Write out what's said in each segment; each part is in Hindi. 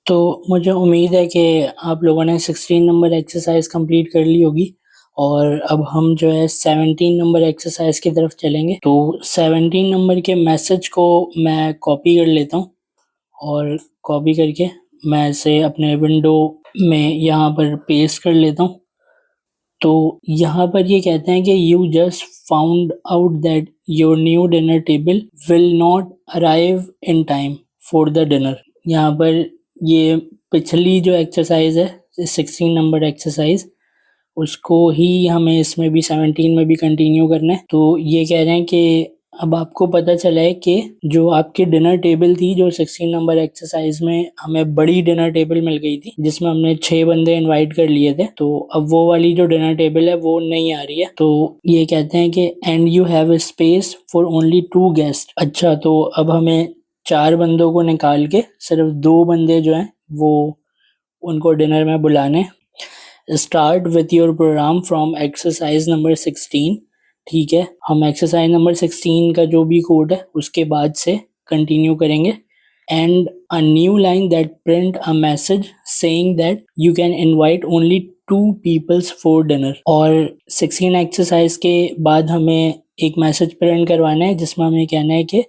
तो मुझे उम्मीद है कि आप लोगों ने 16 नंबर एक्सरसाइज कंप्लीट कर ली होगी और अब हम जो है 17 नंबर एक्सरसाइज की तरफ चलेंगे। तो 17 नंबर के मैसेज को मैं कॉपी कर लेता हूँ और कॉपी करके मैं इसे अपने विंडो में यहाँ पर पेस्ट कर लेता हूँ। तो यहाँ पर ये कहते हैं कि you just found out that your new dinner table will not arrive in time for the dinner. यहाँ पर ये पिछली जो एक्सरसाइज है 16 नंबर एक्सरसाइज उसको ही हमें इसमें भी 17 में भी कंटिन्यू करना है। तो ये कह रहे हैं कि अब आपको पता चला है कि जो आपकी डिनर टेबल थी जो 16 नंबर एक्सरसाइज में हमें बड़ी डिनर टेबल मिल गई थी जिसमें हमने 6 बंदे इनवाइट कर लिए थे, तो अब वो वाली जो डिनर टेबल है वो नहीं आ रही है। तो ये कहते हैं कि and you have space for only 2 guest. अच्छा, तो अब हमें 4 बंदों को निकाल के सिर्फ 2 बंदे जो हैं वो उनको डिनर में बुलाने। Start with your program from exercise number 16। ठीक है, हम एक्सरसाइज नंबर 16 का जो भी कोड है उसके बाद से कंटिन्यू करेंगे। And a new line that print a message saying that you can invite only 2 peoples for dinner. और 16 एक्सरसाइज के बाद हमें एक मैसेज प्रिंट करवाना है जिसमें हमें कहना है कि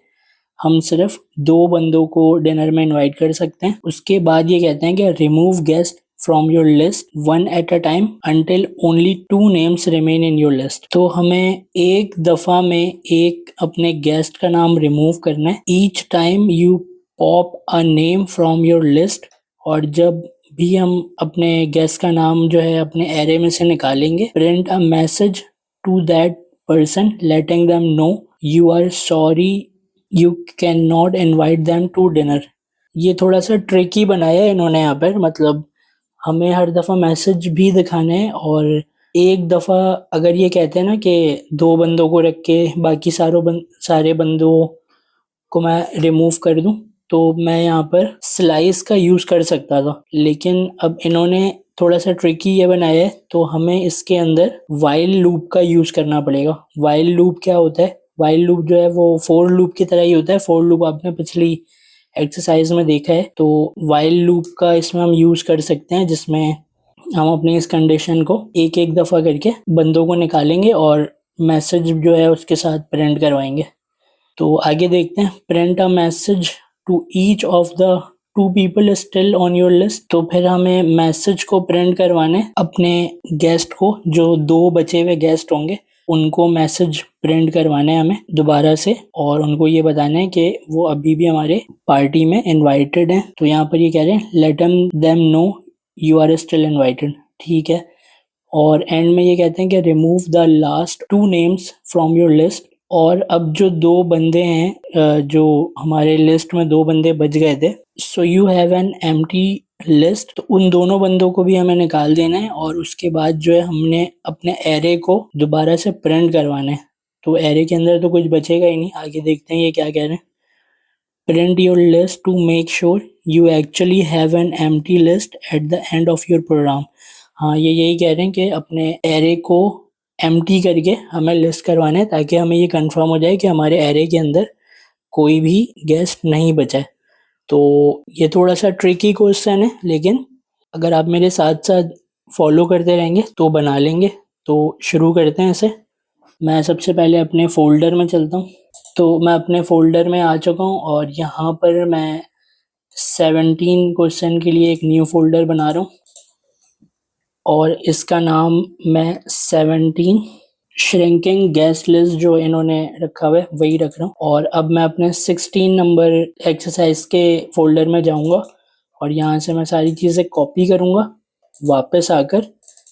हम सिर्फ 2 बंदों को डिनर में इनवाइट कर सकते हैं। उसके बाद ये कहते हैं कि remove guest from your list one at a time until only 2 names remain in your list. तो हमें एक दफा में एक अपने गेस्ट का नाम रिमूव करना है each time you pop a name from your list. और जब भी हम अपने गेस्ट का नाम जो है अपने एरे में से निकालेंगे, print a message to that person letting them know you are sorry you cannot invite them to dinner। ये थोड़ा सा ट्रिकी बनाया है इन्होंने यहाँ पर, मतलब हमें हर दफ़ा मैसेज भी दिखाना है और एक दफ़ा अगर ये कहते हैं ना कि 2 बंदों को रख के बाकी सारे बंदों को मैं रिमूव कर दूं, तो मैं यहाँ पर स्लाइस का यूज़ कर सकता था, लेकिन अब इन्होंने थोड़ा सा ट्रिकी ये बनाया है तो हमें इसके अंदर वाइल लूप का यूज़ करना पड़ेगा। वाइल लूप क्या होता है? वाइल लूप जो है वो फोर लूप की तरह ही होता है। फोर लूप आपने पिछली एक्सरसाइज में देखा है। तो वाइल लूप का इसमें हम यूज़ कर सकते हैं जिसमें हम अपनी इस कंडीशन को एक एक दफ़ा करके बंदों को निकालेंगे और मैसेज जो है उसके साथ प्रिंट करवाएंगे। तो आगे देखते हैं। Print a message to each of the 2 people still on your list. तो फिर हमें मैसेज को प्रिंट करवाने अपने गेस्ट को, जो 2 बचे हुए गेस्ट होंगे उनको मैसेज प्रिंट करवाना है हमें दोबारा से, और उनको ये बताना है कि वो अभी भी हमारे पार्टी में इनवाइटेड हैं। तो यहाँ पर ये कह रहे हैं let them know you are still invited. ठीक है, और एंड में ये कहते हैं कि remove the last 2 names from your list. और अब जो 2 बंदे हैं, जो हमारे लिस्ट में 2 बंदे बच गए थे, सो you have an empty list. तो उन दोनों बंदों को भी हमें निकाल देना है और उसके बाद जो है हमने अपने एरे को दोबारा से प्रिंट करवाना है। तो एरे के अंदर तो कुछ बचेगा ही नहीं। आगे देखते हैं ये क्या कह रहे हैं। Print your list to make sure you actually have an empty list at the end of your program. हाँ, ये यही कह रहे हैं कि अपने एरे को एम्प्टी करके हमें लिस्ट करवाना है ताकि हमें ये कंफर्म हो जाए कि हमारे एरे के अंदर कोई भी गेस्ट नहीं बचा है। तो ये थोड़ा सा ट्रिकी क्वेश्चन है, लेकिन अगर आप मेरे साथ साथ फॉलो करते रहेंगे तो बना लेंगे। तो शुरू करते हैं इसे। मैं सबसे पहले अपने फ़ोल्डर में चलता हूँ। तो मैं अपने फ़ोल्डर में आ चुका हूँ और यहाँ पर मैं 17 क्वेश्चन के लिए एक न्यू फ़ोल्डर बना रहा हूँ और इसका नाम मैं 17 श्रिंकिंग गेस्ट लिस्ट जो इन्होंने रखा हुआ है वही रख रहा हूँ। और अब मैं अपने 16 नंबर एक्सरसाइज के फ़ोल्डर में जाऊँगा और यहाँ से मैं सारी चीज़ें कॉपी करूँगा, वापस आकर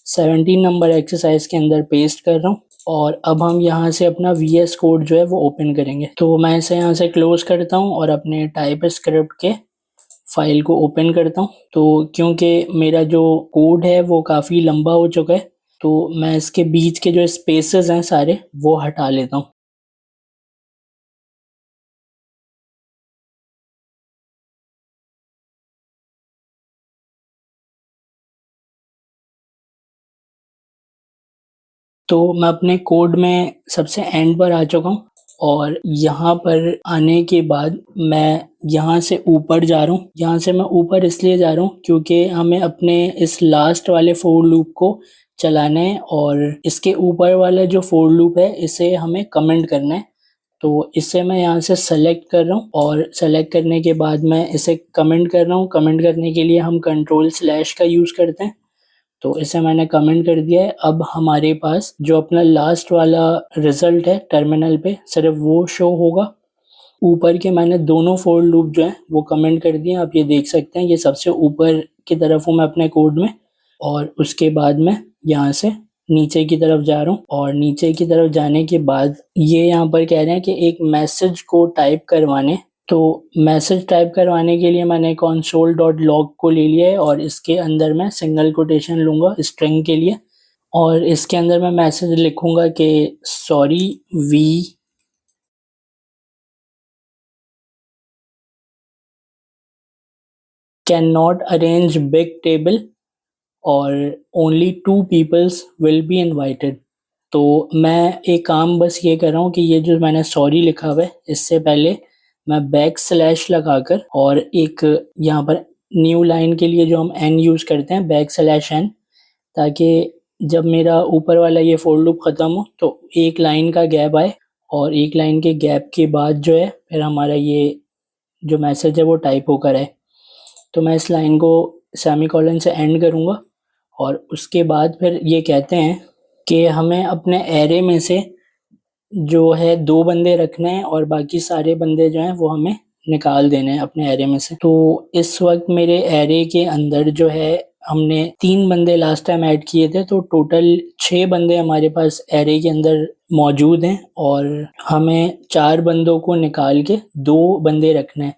17 नंबर एक्सरसाइज के अंदर पेस्ट कर रहा हूँ। और अब हम यहाँ से अपना VS कोड जो है वो ओपन करेंगे। तो मैं इसे यहाँ से क्लोज करता हूँ और अपने टाइप स्क्रिप्ट के फाइल को ओपन करता हूँ। तो क्योंकि मेरा जो कोड है वो काफ़ी लंबा हो चुका है तो मैं इसके बीच के जो स्पेसेस हैं सारे वो हटा लेता हूँ। तो मैं अपने कोड में सबसे एंड पर आ चुका हूँ और यहाँ पर आने के बाद मैं यहाँ से ऊपर जा रहा हूँ। यहाँ से मैं ऊपर इसलिए जा रहा हूँ क्योंकि हमें अपने इस लास्ट वाले फोर लूप को चलाना है और इसके ऊपर वाला जो फोर लूप है इसे हमें कमेंट करना है। तो इसे मैं यहाँ से सेलेक्ट कर रहा हूँ और सेलेक्ट करने के बाद मैं इसे कमेंट कर रहा हूँ। कमेंट करने के लिए हम कंट्रोल/ का यूज़ करते हैं। तो इसे मैंने कमेंट कर दिया है। अब हमारे पास जो अपना लास्ट वाला रिजल्ट है टर्मिनल पे सिर्फ वो शो होगा। ऊपर के मैंने दोनों फोर लूप जो हैं वो कमेंट कर दिए। आप ये देख सकते हैं, ये सबसे ऊपर की तरफ हूँ मैं अपने कोड में और उसके बाद मैं यहाँ से नीचे की तरफ जा रहा हूँ और नीचे की तरफ जाने के बाद ये यहाँ पर कह रहे हैं कि एक मैसेज को टाइप करवाने। तो मैसेज टाइप करवाने के लिए मैंने console.log को ले लिया है और इसके अंदर मैं सिंगल कोटेशन लूँगा स्ट्रिंग के लिए और इसके अंदर मैं मैसेज लिखूँगा कि sorry we can not arrange big table और only 2 peoples will be invited. तो मैं एक काम बस ये कर रहा हूँ कि ये जो मैंने सॉरी लिखा हुआ है इससे पहले मैं बैक/ लगाकर और एक यहाँ पर न्यू लाइन के लिए जो हम एन यूज़ करते हैं बैक/एन, ताकि जब मेरा ऊपर वाला ये फोर लूप ख़त्म हो तो एक लाइन का गैप आए और एक लाइन के गैप के बाद जो है फिर हमारा ये जो मैसेज है वो टाइप होकर आए। तो मैं इस लाइन को सेमीकोलन से एंड करूँगा और उसके बाद फिर ये कहते हैं कि हमें अपने एरे में से जो है 2 बंदे रखने हैं और बाकी सारे बंदे जो हैं वो हमें निकाल देने हैं अपने एरे में से। तो इस वक़्त मेरे एरे के अंदर जो है हमने 3 बंदे लास्ट टाइम ऐड किए थे, तो टोटल 6 बंदे हमारे पास एरे के अंदर मौजूद हैं और हमें 4 बंदों को निकाल के 2 बंदे रखने हैं।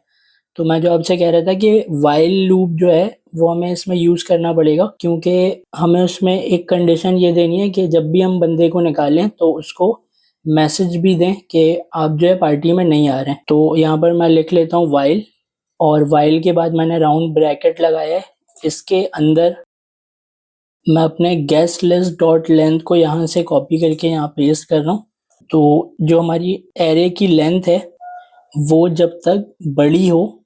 तो मैं जो आपसे कह रहा था कि व्हाइल लूप जो है वो हमें इसमें यूज़ करना पड़ेगा क्योंकि हमें उसमें एक कंडीशन ये देनी है कि जब भी हम बंदे को निकालें तो उसको मैसेज भी दें कि आप जो है पार्टी में नहीं आ रहे हैं। तो यहाँ पर मैं लिख लेता हूँ व्हाइल और व्हाइल के बाद मैंने राउंड ब्रैकेट लगाया है। इसके अंदर मैं अपने गेस्ट लिस्ट डॉट लेंथ को यहाँ से कॉपी करके यहाँ पेस्ट कर रहा हूँ। तो जो हमारी एरे की लेंथ है वो जब तक बड़ी हो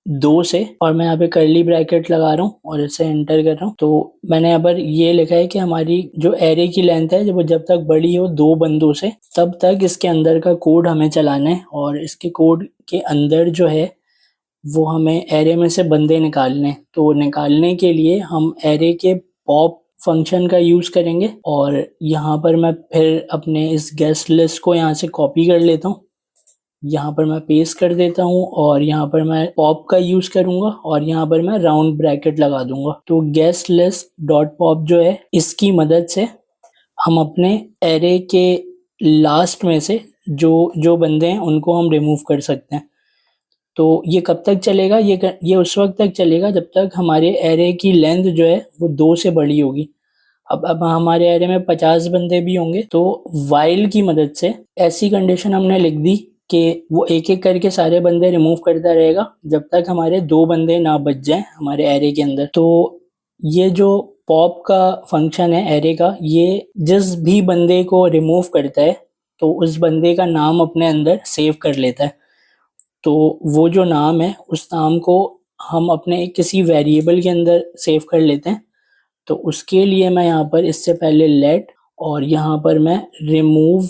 2 से, और मैं यहाँ पे कर्ली ब्रैकेट लगा रहा हूँ और इसे एंटर कर रहा हूँ। तो मैंने यहाँ पर ये लिखा है कि हमारी जो एरे की लेंथ है वो जब तक बड़ी हो 2 बंदों से तब तक इसके अंदर का कोड हमें चलाना है और इसके कोड के अंदर जो है वो हमें एरे में से बंदे निकालने हैं। तो निकालने के लिए हम एरे के पॉप फंक्शन का यूज़ करेंगे और यहाँ पर मैं फिर अपने इस गेस्ट लिस्ट को यहाँ से कॉपी कर लेता हूँ। यहाँ पर मैं पेस्ट कर देता हूँ और यहाँ पर मैं पॉप का यूज़ करूँगा और यहाँ पर मैं राउंड ब्रैकेट लगा दूँगा। तो गेस्ट लिस्ट डॉट पॉप जो है इसकी मदद से हम अपने एरे के लास्ट में से जो जो बंदे हैं उनको हम रिमूव कर सकते हैं। तो ये कब तक चलेगा? ये उस वक़्त तक चलेगा जब तक हमारे एरे की लेंथ जो है वो 2 से बड़ी होगी। अब हमारे एरे में 50 बंदे भी होंगे तो व्हाइल की मदद से ऐसी कंडीशन हमने लिख दी कि वो एक-एक करके सारे बंदे रिमूव करता रहेगा जब तक हमारे 2 बंदे ना बच जाएँ हमारे एरे के अंदर। तो ये जो पॉप का फंक्शन है एरे का, ये जिस भी बंदे को रिमूव करता है तो उस बंदे का नाम अपने अंदर सेव कर लेता है। तो वो जो नाम है उस नाम को हम अपने किसी वेरिएबल के अंदर सेव कर लेते हैं। तो उसके लिए मैं यहाँ पर इससे पहले लेट और यहाँ पर मैं रिमूव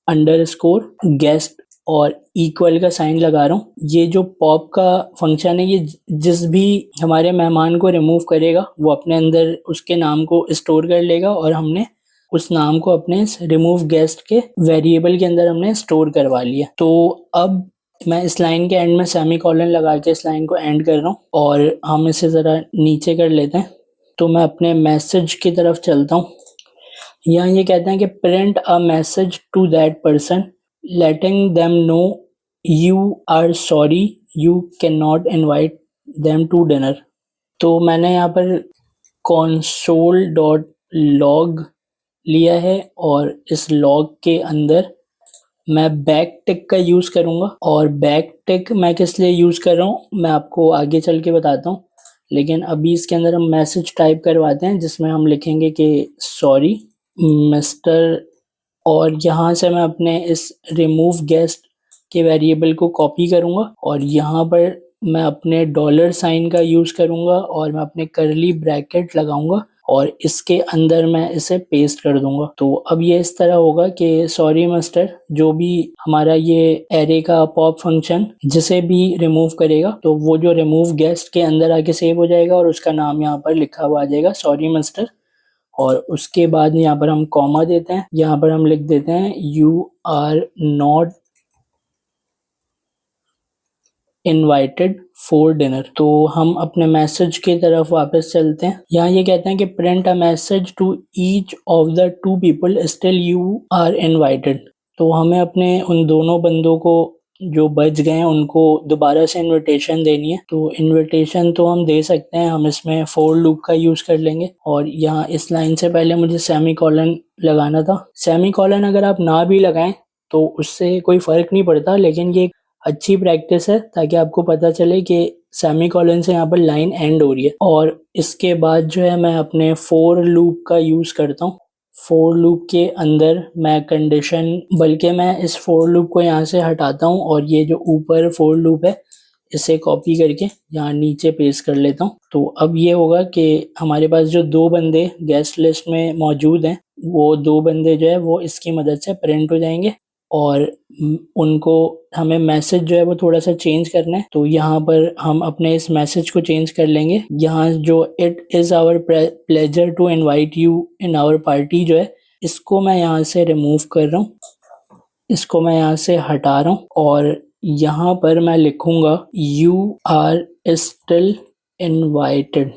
अंडरस्कोर गेस्ट और इक्वल का साइन लगा रहा हूँ। ये जो पॉप का फंक्शन है ये जिस भी हमारे मेहमान को रिमूव करेगा वो अपने अंदर उसके नाम को स्टोर कर लेगा और हमने उस नाम को अपने रिमूव गेस्ट के वेरिएबल के अंदर हमने स्टोर करवा लिया। तो अब मैं इस लाइन के एंड में सेमीकोलन लगा के इस लाइन को एंड कर रहा हूँ और हम इसे ज़रा नीचे कर लेते हैं। तो मैं अपने मैसेज की तरफ चलता हूँ। यहाँ ये कहते हैं कि print a message to that person letting them know you are sorry you can not invite them to dinner. तो मैंने यहाँ पर console.log लिया है और इस लॉग के अंदर मैं बैक टिक का यूज़ करूँगा और बैक टिक मैं किस लिए यूज़ कर रहा हूँ मैं आपको आगे चल के बताता हूँ। लेकिन अभी इसके अंदर हम मैसेज टाइप करवाते हैं जिसमें हम लिखेंगे कि सॉरी मिस्टर और यहाँ से मैं अपने इस रिमूव गेस्ट के वेरिएबल को कॉपी करूँगा और यहाँ पर मैं अपने डॉलर साइन का यूज़ करूँगा और मैं अपने कर्ली ब्रैकेट लगाऊंगा और इसके अंदर मैं इसे पेस्ट कर दूंगा। तो अब ये इस तरह होगा कि सॉरी मास्टर, जो भी हमारा ये एरे का पॉप फंक्शन जिसे भी रिमूव करेगा तो वो जो रिमूव गेस्ट के अंदर आके सेव हो जाएगा और उसका नाम यहाँ पर लिखा हुआ आ जाएगा सॉरी मास्टर। और उसके बाद यहाँ पर हम कॉमा देते हैं, यहाँ पर हम लिख देते हैं you are not invited for dinner. तो हम अपने मैसेज की तरफ वापस चलते हैं। यहाँ ये कहते हैं कि print a message to each of the two people still you are invited. तो हमें अपने उन दोनों बंदों को जो बच गए हैं उनको दोबारा से इनविटेशन देनी है। तो इनविटेशन तो हम दे सकते हैं, हम इसमें फॉर लूप का यूज कर लेंगे और यहाँ इस लाइन से पहले मुझे सेमी कॉलन लगाना था। सेमी कॉलन अगर आप ना भी लगाएं तो उससे कोई फर्क नहीं पड़ता, लेकिन ये अच्छी प्रैक्टिस है ताकि आपको पता चले कि सेमी कॉलन से यहाँ पर लाइन एंड हो रही है। और इसके बाद जो है मैं अपने फॉर लूप का यूज करता हूँ। फॉर लूप के अंदर मैं कंडीशन, बल्कि मैं इस फॉर लूप को यहाँ से हटाता हूँ और ये जो ऊपर फॉर लूप है इसे कॉपी करके यहाँ नीचे पेस्ट कर लेता हूँ। तो अब ये होगा कि हमारे पास जो दो बंदे गेस्ट लिस्ट में मौजूद हैं वो दो बंदे जो है वो इसकी मदद से प्रिंट हो जाएंगे और उनको हमें मैसेज जो है वो थोड़ा सा चेंज करना है। तो यहाँ पर हम अपने इस मैसेज को चेंज कर लेंगे। यहाँ जो it is our pleasure to invite you in our party जो है इसको मैं यहाँ से रिमूव कर रहा हूँ, इसको मैं यहाँ से हटा रहा हूँ और यहाँ पर मैं लिखूंगा यू आर स्टिल इनवाइटेड।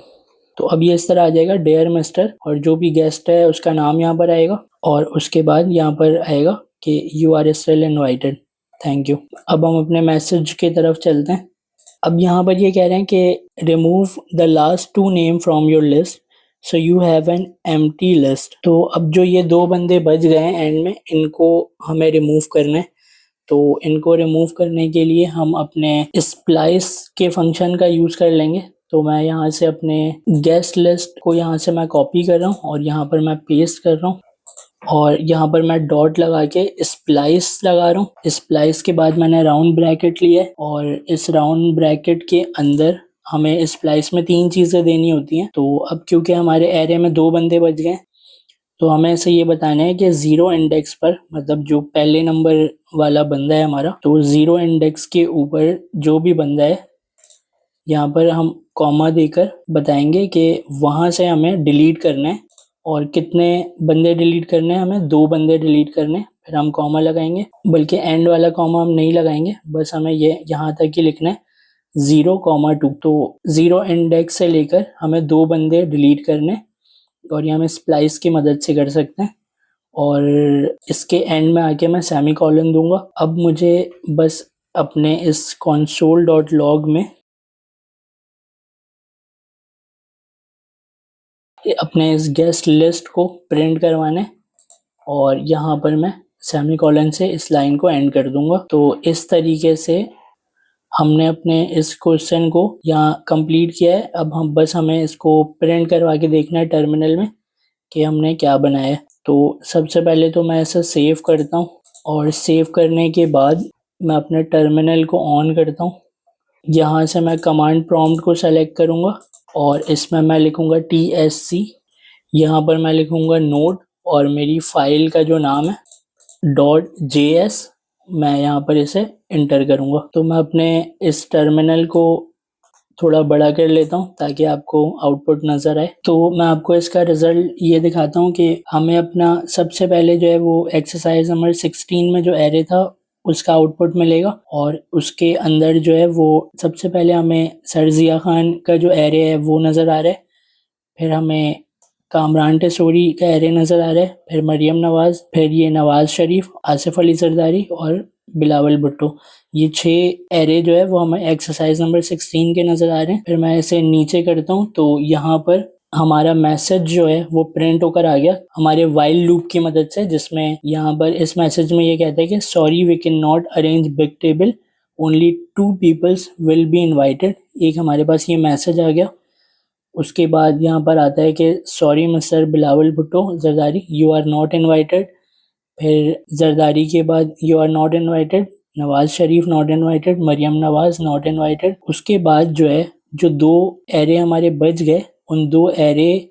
तो अब ये इस तरह आ जाएगा डियर मिस्टर और जो भी गेस्ट है उसका नाम यहाँ पर आएगा और उसके बाद यहाँ पर आएगा कि you are still invited, thank you. अब हम अपने मैसेज की तरफ चलते हैं। अब यहाँ पर ये कह रहे हैं कि remove the last two name from your list so you have an empty list. तो अब जो ये दो बंदे बच गए हैं एंड में, इनको हमें रिमूव करना है। तो इनको रिमूव करने के लिए हम अपने स्प्लाइस के फंक्शन का यूज़ कर लेंगे। तो मैं यहाँ से अपने गेस्ट लिस्ट को यहाँ से मैं कॉपी कर रहा हूँ और यहाँ पर मैं पेस्ट कर रहा हूँ और यहाँ पर मैं डॉट लगा के स्प्लाइस लगा रहा हूँ। स्प्लाइस के बाद मैंने राउंड ब्रैकेट लिया है और इस राउंड ब्रैकेट के अंदर हमें स्प्लाइस में 3 चीज़ें देनी होती हैं। तो अब क्योंकि हमारे एरे में 2 बंदे बच गए तो हमें ऐसे ये बताना है कि 0 इंडेक्स पर, मतलब जो पहले नंबर वाला बंदा है हमारा, तो 0 इंडेक्स के ऊपर जो भी बंदा है यहाँ पर हम कॉमा देकर बताएंगे कि वहाँ से हमें डिलीट करना है। और कितने बंदे डिलीट करने हैं? हमें 2 बंदे डिलीट करने हैं। फिर हम कॉमा लगाएंगे, बल्कि एंड वाला कॉमा हम नहीं लगाएंगे, बस हमें ये यहाँ तक ही लिखना है 0,2। तो 0 इंडेक्स से लेकर हमें 2 बंदे डिलीट करने और ये हम स्प्लाइस की मदद से कर सकते हैं। और इसके एंड में आके मैं सेमी कॉलन दूंगा। अब मुझे बस अपने इस console.log में अपने इस गेस्ट लिस्ट को प्रिंट करवाना है और यहाँ पर मैं सेमी कॉलन से इस लाइन को एंड कर दूंगा। तो इस तरीके से हमने अपने इस क्वेश्चन को यहाँ कंप्लीट किया है। अब हमें इसको प्रिंट करवा के देखना है टर्मिनल में कि हमने क्या बनाया है। तो सबसे पहले तो मैं इसे सेव करता हूँ और सेव करने के बाद मैं अपने टर्मिनल को ऑन करता हूँ। यहाँ से मैं कमांड प्रॉम्प्ट को सेलेक्ट करूँगा और इसमें मैं लिखूँगा TSC, यहाँ पर मैं लिखूँगा नोट और मेरी फाइल का जो नाम है .js, मैं यहाँ पर इसे इंटर करूँगा। तो मैं अपने इस टर्मिनल को थोड़ा बड़ा कर लेता हूँ ताकि आपको आउटपुट नज़र आए। तो मैं आपको इसका रिज़ल्ट ये दिखाता हूँ कि हमें अपना सबसे पहले जो है वो एक्सरसाइज नंबर 16 में जो एरे था उसका आउटपुट मिलेगा और उसके अंदर जो है वो सबसे पहले हमें सर ज़िया खान का जो एरे है वो नज़र आ रहा है, फिर हमें कामरान टेसोरी का एरे नज़र आ रहा है, फिर मरियम नवाज़, फिर ये नवाज़ शरीफ, आसिफ अली जरदारी और बिलावल भुट्टो। ये 6 एरे जो है वो हमें एक्सरसाइज नंबर 16 के नज़र आ रहे हैं। फिर मैं इसे नीचे करता हूँ तो यहाँ पर हमारा मैसेज जो है वो प्रिंट होकर आ गया हमारे वाइल लूप की मदद से, जिसमें यहाँ पर इस मैसेज में ये कहता है कि sorry we can not arrange big table, only 2 peoples will be invited. एक हमारे पास ये मैसेज आ गया। उसके बाद यहाँ पर आता है कि sorry mister Bilawal Bhutto Zardari, you are not invited. फिर जरदारी के बाद you are not invited, Nawaz Sharif not invited, Maryam Nawaz not invited. उसके बाद जो है जो 2 एरे हमारे बच गए, उन 2 एरे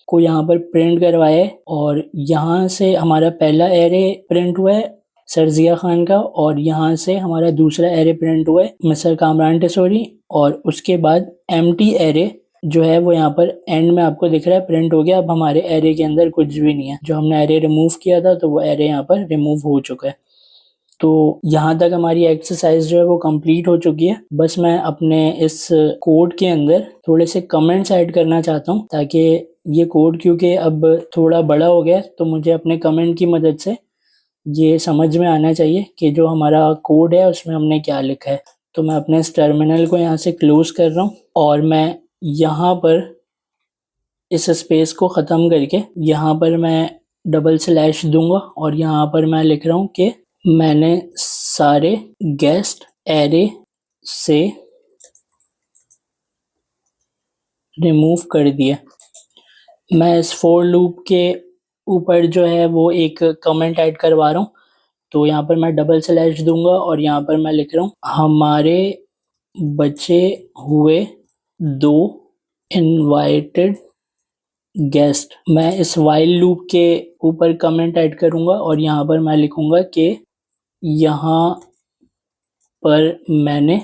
को यहाँ पर प्रिंट करवाया है और यहाँ से हमारा पहला एरे प्रिंट हुआ है सरजिया खान का और यहाँ से हमारा दूसरा एरे प्रिंट हुआ है मिस्टर कामरान टेसोरी। और उसके बाद एम्प्टी एरे जो है वो यहाँ पर एंड में आपको दिख रहा है प्रिंट हो गया। अब हमारे एरे के अंदर कुछ भी नहीं है, जो हमने एरे रिमूव किया था तो वो एरे यहाँ पर रिमूव हो चुका है। तो यहाँ तक हमारी एक्सरसाइज जो है वो कंप्लीट हो चुकी है। बस मैं अपने इस कोड के अंदर थोड़े से कमेंट्स ऐड करना चाहता हूँ, ताकि ये कोड क्योंकि अब थोड़ा बड़ा हो गया है तो मुझे अपने कमेंट की मदद से ये समझ में आना चाहिए कि जो हमारा कोड है उसमें हमने क्या लिखा है। तो मैं अपने इस टर्मिनल को यहाँ से क्लोज कर रहा हूँ और मैं यहाँ पर इस स्पेस को ख़त्म करके यहाँ पर मैं डबल स्लैश दूंगा और यहाँ पर मैं लिख रहा हूँ कि मैंने सारे गेस्ट एरे से रिमूव कर दिए। मैं इस फोर लूप के ऊपर जो है वो एक कमेंट ऐड करवा रहा हूँ। तो यहाँ पर मैं डबल स्लैश दूंगा और यहाँ पर मैं लिख रहा हूँ हमारे बचे हुए 2 इनवाइटेड गेस्ट। मैं इस वाइल लूप के ऊपर कमेंट ऐड करूँगा और यहाँ पर मैं लिखूँगा कि यहाँ पर मैंने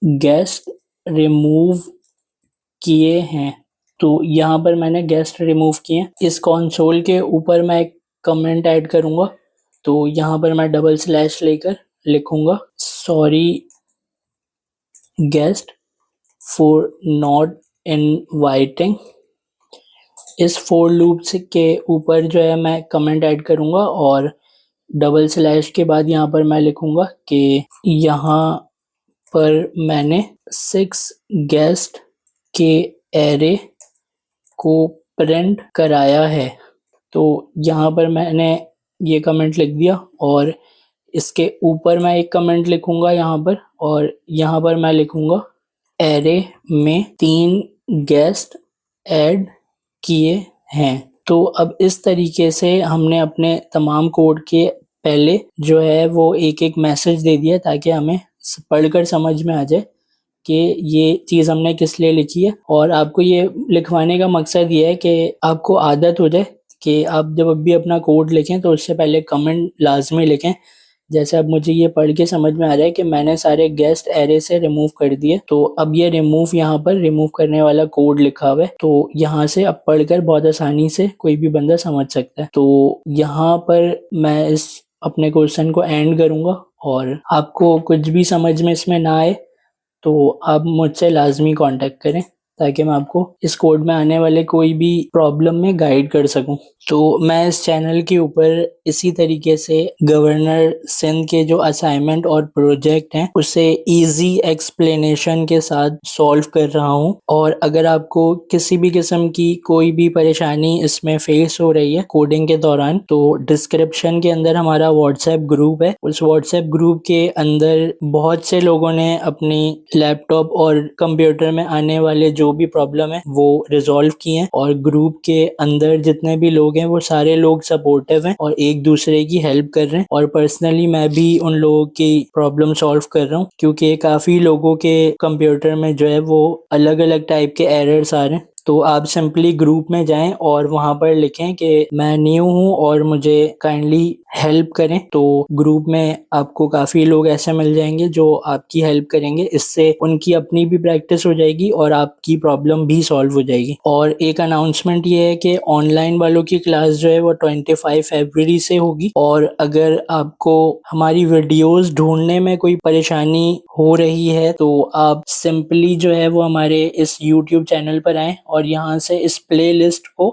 गेस्ट रिमूव किए हैं। तो यहाँ पर मैंने गेस्ट रिमूव किए हैं। इस कंसोल के ऊपर मैं एक कमेंट ऐड करूँगा, तो यहाँ पर मैं डबल स्लैश लेकर लिखूँगा sorry guest for not inviting. इस फोर लूप के ऊपर जो है मैं कमेंट ऐड करूँगा और डबल स्लैश के बाद यहाँ पर मैं लिखूँगा कि यहाँ पर मैंने 6 गेस्ट के एरे को प्रिंट कराया है। तो यहाँ पर मैंने ये कमेंट लिख दिया और इसके ऊपर मैं एक कमेंट लिखूँगा यहाँ पर और यहाँ पर मैं लिखूँगा एरे में 3 गेस्ट ऐड किए हैं। तो अब इस तरीके से हमने अपने तमाम कोड के पहले जो है वो एक एक मैसेज दे दिया ताकि हमें पढ़कर समझ में आ जाए कि ये चीज़ हमने किस लिए लिखी है। और आपको ये लिखवाने का मकसद ये है कि आपको आदत हो जाए कि आप जब भी अपना कोड लिखें तो उससे पहले कमेंट लाजमी लिखें। जैसे अब मुझे ये पढ़ के समझ में आ रहा है कि मैंने सारे गेस्ट एरे से रिमूव कर दिए, तो अब ये रिमूव यहाँ पर रिमूव करने वाला कोड लिखा हुआ है। तो यहाँ से अब पढ़कर बहुत आसानी से कोई भी बंदा समझ सकता है। तो यहाँ पर मैं इस अपने क्वेश्चन को एंड करूँगा और आपको कुछ भी समझ में इसमें ना आए तो आप मुझसे लाजमी कांटेक्ट करें ताकि मैं आपको इस कोड में आने वाले कोई भी प्रॉब्लम में गाइड कर सकूं। तो मैं इस चैनल के ऊपर इसी तरीके से गवर्नर सिंध के जो असाइनमेंट और प्रोजेक्ट हैं उसे इजी एक्सप्लेनेशन के साथ सॉल्व कर रहा हूं। और अगर आपको किसी भी किस्म की कोई भी परेशानी इसमें फेस हो रही है कोडिंग के दौरान, तो डिस्क्रिप्शन के अंदर हमारा व्हाट्सएप ग्रुप है। उस व्हाट्सएप ग्रुप के अंदर बहुत से लोगों ने अपनी लैपटॉप और कंप्यूटर में आने वाले जो भी प्रॉब्लम है वो रिजॉल्व किए हैं और ग्रुप के अंदर जितने भी लोग हैं वो सारे लोग सपोर्टिव हैं और एक दूसरे की हेल्प कर रहे हैं। और पर्सनली मैं भी उन लोगों की प्रॉब्लम सॉल्व कर रहा हूँ क्योंकि काफ़ी लोगों के कंप्यूटर में जो है वो अलग अलग टाइप के एरर्स आ रहे हैं। तो आप सिंपली ग्रुप में जाएं और वहां पर लिखें कि मैं न्यू हूं और मुझे काइंडली हेल्प करें। तो ग्रुप में आपको काफ़ी लोग ऐसे मिल जाएंगे जो आपकी हेल्प करेंगे। इससे उनकी अपनी भी प्रैक्टिस हो जाएगी और आपकी प्रॉब्लम भी सॉल्व हो जाएगी। और एक अनाउंसमेंट ये है कि ऑनलाइन वालों की क्लास जो है वो 25 फरवरी से होगी। और अगर आपको हमारी वीडियोस ढूंढने में कोई परेशानी हो रही है तो आप सिंपली जो है वो हमारे इस यूट्यूब चैनल पर आएँ और यहाँ से इस प्लेलिस्ट को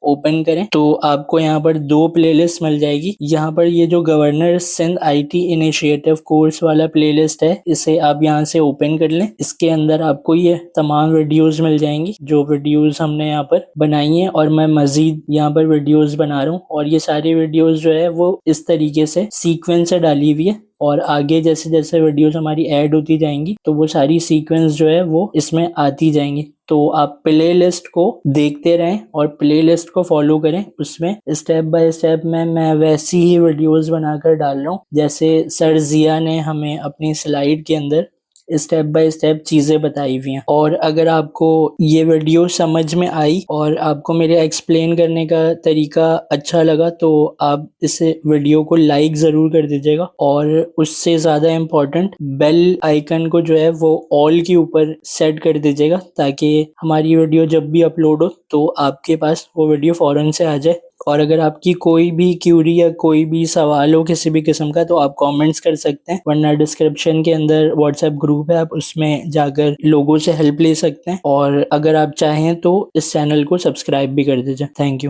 ओपन करें तो आपको यहाँ पर 2 प्लेलिस्ट मिल जाएगी। यहाँ पर ये जो governor Sindh IT initiative course वाला प्लेलिस्ट है इसे आप यहाँ से ओपन कर लें। इसके अंदर आपको ये तमाम वीडियोस मिल जाएंगी जो वीडियोस हमने यहाँ पर बनाई हैं और मैं मजीद यहाँ पर वीडियोस बना रहा हूँ। और ये सारी वीडियोस जो है वो इस तरीके से सीक्वेंस से डाली हुई है और आगे जैसे जैसे वीडियोस हमारी ऐड होती जाएंगी तो वो सारी सीक्वेंस जो है वो इसमें आती जाएंगी। तो आप प्ले लिस्ट को देखते रहें और प्ले लिस्ट को फॉलो करें। उसमें स्टेप बाय स्टेप में मैं वैसी ही वीडियोस बनाकर डाल रहा हूँ जैसे सर जिया ने हमें अपनी स्लाइड के अंदर स्टेप बाय स्टेप चीजें बताई हुई हैं। और अगर आपको ये वीडियो समझ में आई और आपको मेरे एक्सप्लेन करने का तरीका अच्छा लगा तो आप इस वीडियो को लाइक जरूर कर दीजिएगा और उससे ज्यादा इम्पोर्टेंट बेल आइकन को जो है वो ऑल के ऊपर सेट कर दीजिएगा ताकि हमारी वीडियो जब भी अपलोड हो तो आपके पास वो वीडियो फौरन से आ जाए। और अगर आपकी कोई भी क्यूरी या कोई भी सवाल हो किसी भी किस्म का तो आप कमेंट्स कर सकते हैं, वरना डिस्क्रिप्शन के अंदर व्हाट्सएप ग्रुप है, आप उसमें जाकर लोगों से हेल्प ले सकते हैं। और अगर आप चाहें तो इस चैनल को सब्सक्राइब भी कर दीजिए। Thank you.